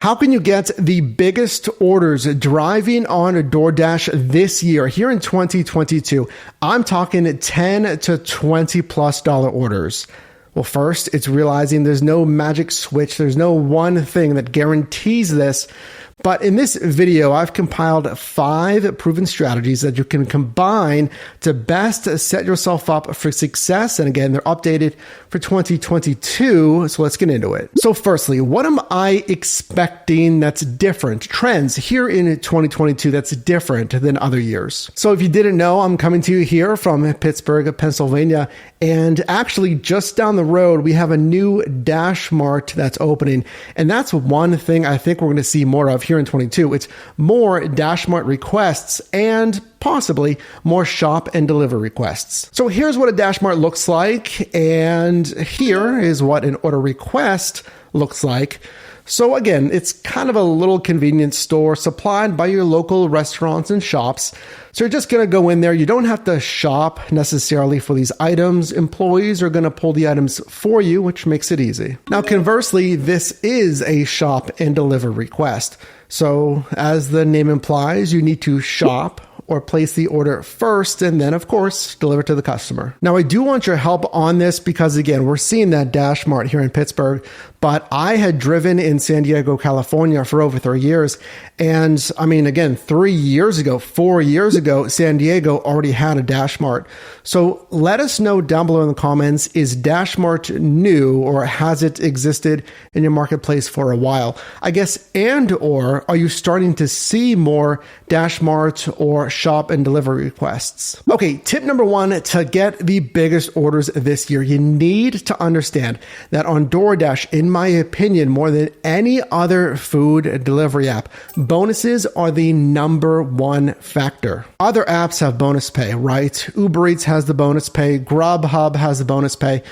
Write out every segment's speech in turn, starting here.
How can you get the biggest orders driving on DoorDash this year, here in 2022? I'm talking $10 to $20+ orders. Well, first, it's realizing there's no magic switch. There's no one thing that guarantees this. But in this video, I've compiled 5 proven strategies that you can combine to best set yourself up for success. And again, they're updated for 2022. So let's get into it. So firstly, what am I expecting that's different? Trends here in 2022 that's different than other years. So if you didn't know, I'm coming to you here from Pittsburgh, Pennsylvania. And actually just down the road, we have a new Dash Mart that's opening. And that's one thing I think we're going to see more of here in 22. It's more Dash Mart requests and possibly more shop and deliver requests. So here's what a Dash Mart looks like. And here is what an order request looks like. So again, it's kind of a little convenience store supplied by your local restaurants and shops. So you're just going to go in there. You don't have to shop necessarily for these items. Employees are going to pull the items for you, which makes it easy. Now, conversely, this is a shop and deliver request. So as the name implies, you need to shop or place the order first, and then, of course, deliver to the customer. Now, I do want your help on this because, again, we're seeing that Dash Mart here in Pittsburgh, but I had driven in San Diego, California for over 3 years. And I mean, again, 4 years ago, San Diego already had a Dash Mart. So let us know down below in the comments, is Dash Mart new or has it existed in your marketplace for a while? I guess, or are you starting to see more Dash Mart or shop and deliver requests? Okay, tip number 1 to get the biggest orders this year, you need to understand that on DoorDash, in my opinion, more than any other food delivery app, bonuses are the number 1 factor. Other apps have bonus pay, right? Uber Eats has the bonus pay, Grubhub has the bonus pay.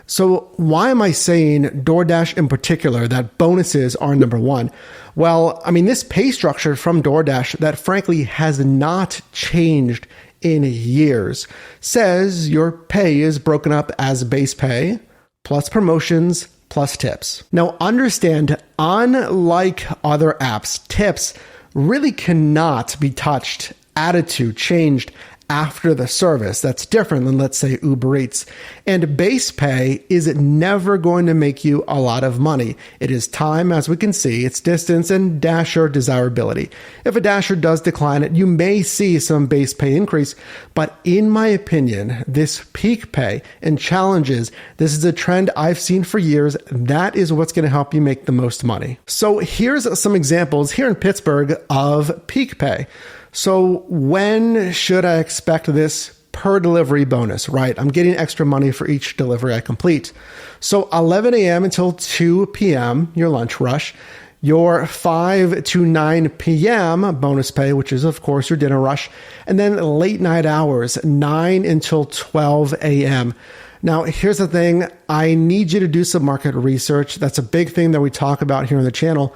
So why am I saying DoorDash in particular that bonuses are number 1? Well, I mean, this pay structure from DoorDash that frankly has not changed in years says your pay is broken up as base pay plus promotions plus tips. Now understand, unlike other apps, tips really cannot be touched, added to, changed after the service. That's different than, let's say, Uber Eats. And base pay is never going to make you a lot of money. It is time, as we can see, it's distance and Dasher desirability. If a Dasher does decline it, you may see some base pay increase. But in my opinion, this peak pay and challenges, this is a trend I've seen for years. That is what's going to help you make the most money. So here's some examples here in Pittsburgh of peak pay. So when should I expect this per delivery bonus, right? I'm getting extra money for each delivery I complete. So 11 a.m. until 2 p.m., your lunch rush, your 5 to 9 p.m. bonus pay, which is, of course, your dinner rush, and then late night hours, 9 until 12 a.m. Now, here's the thing. I need you to do some market research. That's a big thing that we talk about here on the channel.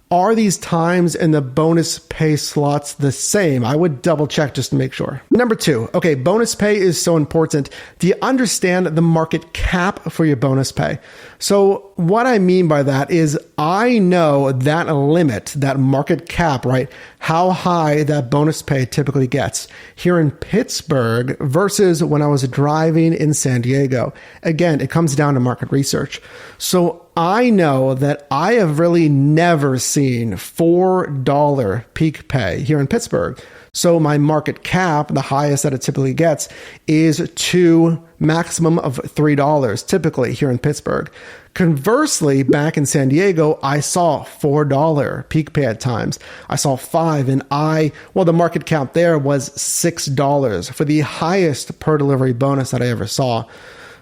Are these times and the bonus pay slots the same? I would double check just to make sure. Number 2, okay, bonus pay is so important. Do you understand the market cap for your bonus pay? So what I mean by that is I know that limit, that market cap, right? How high that bonus pay typically gets here in Pittsburgh versus when I was driving in San Diego. Again, it comes down to market research. So I know that I have really never seen $4 peak pay here in Pittsburgh. So my market cap, the highest that it typically gets, is to maximum of $3 typically here in Pittsburgh. Conversely, back in San Diego, I saw $4 peak pay at times. I saw $5 and the market cap there was $6 for the highest per delivery bonus that I ever saw.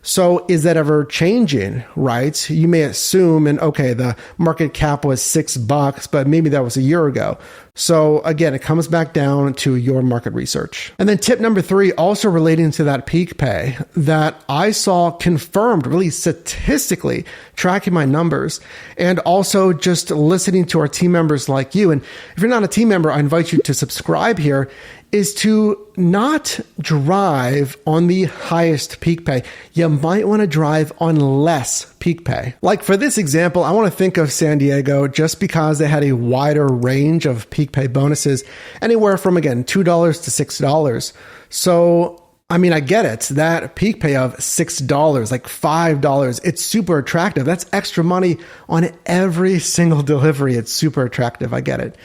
So is that ever changing, right? You may assume, and okay, the market cap was $6, but maybe that was a year ago. So again, it comes back down to your market research. And then tip number 3, also relating to that peak pay that I saw confirmed really statistically, tracking my numbers and also just listening to our team members like you. And if you're not a team member, I invite you to subscribe here, is to not drive on the highest peak pay. You might want to drive on less peak pay. Like for this example, I want to think of San Diego just because they had a wider range of peak pay bonuses, anywhere from, again, $2 to $6. So, I mean, I get it. That peak pay of $6, like $5, it's super attractive. That's extra money on every single delivery. It's super attractive. I get it.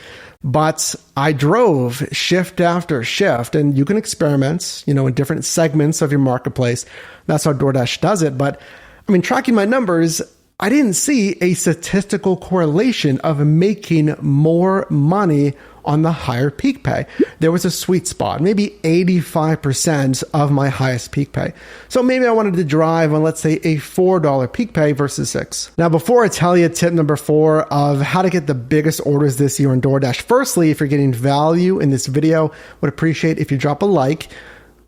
But I drove shift after shift, and you can experiment, in different segments of your marketplace. That's how DoorDash does it. But I mean, tracking my numbers, I didn't see a statistical correlation of making more money on the higher peak pay. There was a sweet spot, maybe 85% of my highest peak pay. So maybe I wanted to drive on, let's say, a $4 peak pay versus $6. Now, before I tell you tip number 4 of how to get the biggest orders this year on DoorDash, firstly, if you're getting value in this video, would appreciate if you drop a like.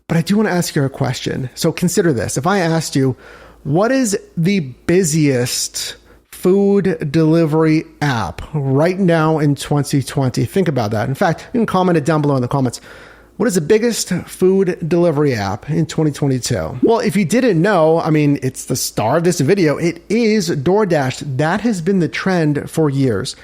But I do want to ask you a question. So consider this. If I asked you, what is the busiest food delivery app right now in 2020? Think about that. In fact, you can comment it down below in the comments. What is the biggest food delivery app in 2022? Well, if you didn't know, I mean, it's the star of this video. It is DoorDash. That has been the trend for years.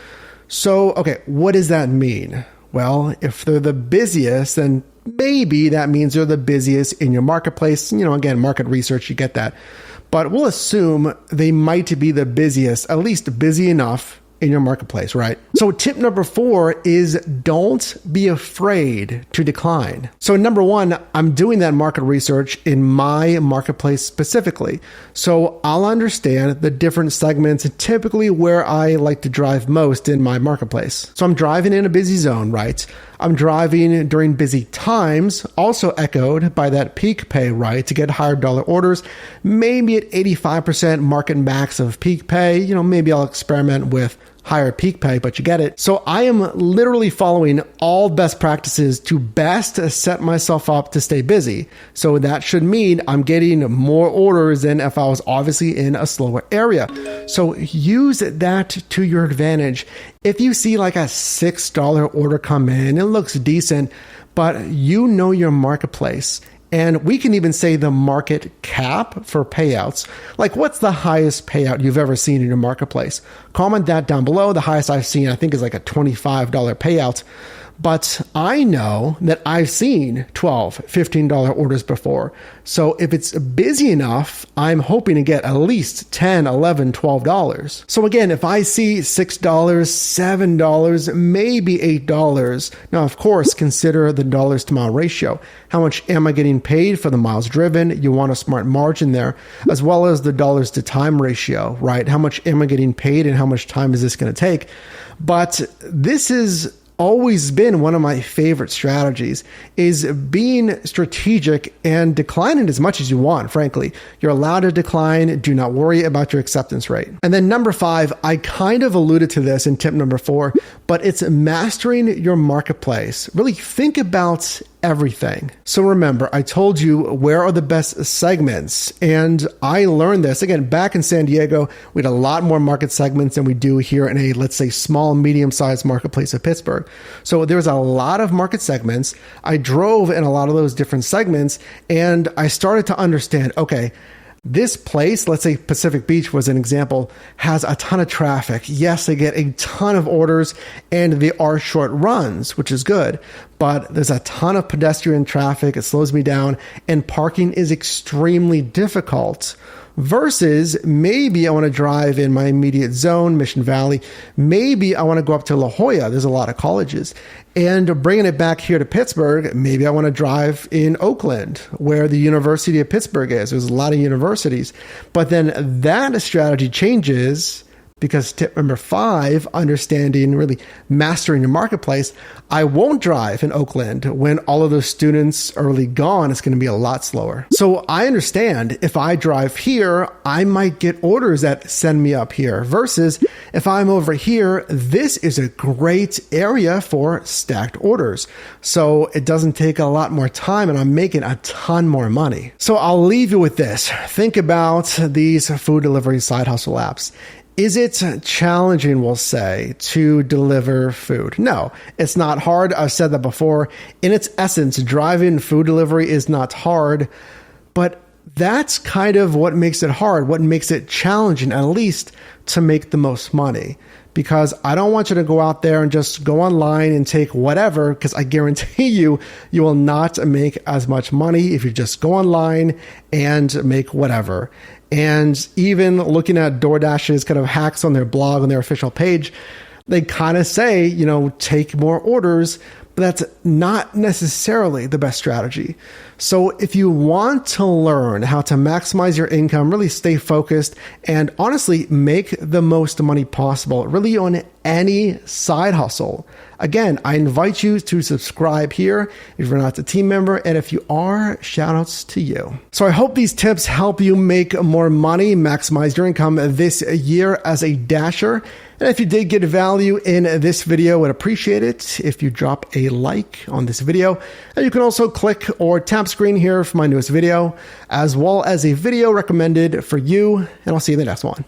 So, okay, what does that mean? Well, if they're the busiest, then maybe that means they're the busiest in your marketplace. Again, market research, you get that. But we'll assume they might be the busiest, at least busy enough in your marketplace, right? So tip number 4 is don't be afraid to decline. So number 1, I'm doing that market research in my marketplace specifically. So I'll understand the different segments and typically where I like to drive most in my marketplace. So I'm driving in a busy zone, right? I'm driving during busy times, also echoed by that peak pay, right? To get higher dollar orders, maybe at 85% market max of peak pay. Maybe I'll experiment with higher peak pay, but you get it. So I am literally following all best practices to best set myself up to stay busy. So that should mean I'm getting more orders than if I was obviously in a slower area. So use that to your advantage. If you see like a $6 order come in, it looks decent, but your marketplace. And we can even say the market cap for payouts. Like, what's the highest payout you've ever seen in your marketplace? Comment that down below. The highest I've seen, I think, is like a $25 payout. But I know that I've seen $12, $15 orders before. So if it's busy enough, I'm hoping to get at least $10, $11, $12. So again, if I see $6, $7, maybe $8, now of course, consider the dollars to mile ratio. How much am I getting paid for the miles driven? You want a smart margin there, as well as the dollars to time ratio, right? How much am I getting paid and how much time is this going to take? But this is always been one of my favorite strategies, is being strategic and declining as much as you want, frankly. You're allowed to decline. Do not worry about your acceptance rate. And then number 5, I kind of alluded to this in tip number 4, but it's mastering your marketplace. Really think about everything. So remember, I told you where are the best segments, and I learned this again back in San Diego. We had a lot more market segments than we do here in a, let's say, small, medium-sized marketplace of Pittsburgh. So there's a lot of market segments. I drove in a lot of those different segments, and I started to understand, okay, this place, let's say Pacific Beach was an example, has a ton of traffic. Yes, they get a ton of orders and they are short runs, which is good, but there's a ton of pedestrian traffic. It slows me down and parking is extremely difficult. Versus maybe I want to drive in my immediate zone, Mission Valley. Maybe I want to go up to La Jolla. There's a lot of colleges. And bringing it back here to Pittsburgh, maybe I want to drive in Oakland, where the University of Pittsburgh is. There's a lot of universities. But then that strategy changes because tip number 5, understanding, really mastering your marketplace. I won't drive in Oakland when all of those students are really gone. It's going to be a lot slower. So I understand if I drive here, I might get orders that send me up here versus if I'm over here, this is a great area for stacked orders. So it doesn't take a lot more time and I'm making a ton more money. So I'll leave you with this. Think about these food delivery side hustle apps. is it challenging, we'll say, to deliver food? No, it's not hard. I've said that before. In its essence, driving food delivery is not hard, but that's kind of what makes it hard, what makes it challenging, at least to make the most money. Because I don't want you to go out there and just go online and take whatever, because I guarantee you will not make as much money if you just go online and make whatever. And even looking at DoorDash's kind of hacks on their blog, on their official page, they kind of say, you know, take more orders, but that's not necessarily the best strategy. So if you want to learn how to maximize your income, really stay focused, and honestly make the most money possible, really on any side hustle, again, I invite you to subscribe here if you're not a team member, and if you are, shout outs to you. So I hope these tips help you make more money, maximize your income this year as a Dasher. And if you did get value in this video, I would appreciate it if you drop a like on this video. And you can also click or tap screen here for my newest video, as well as a video recommended for you. And I'll see you in the next one.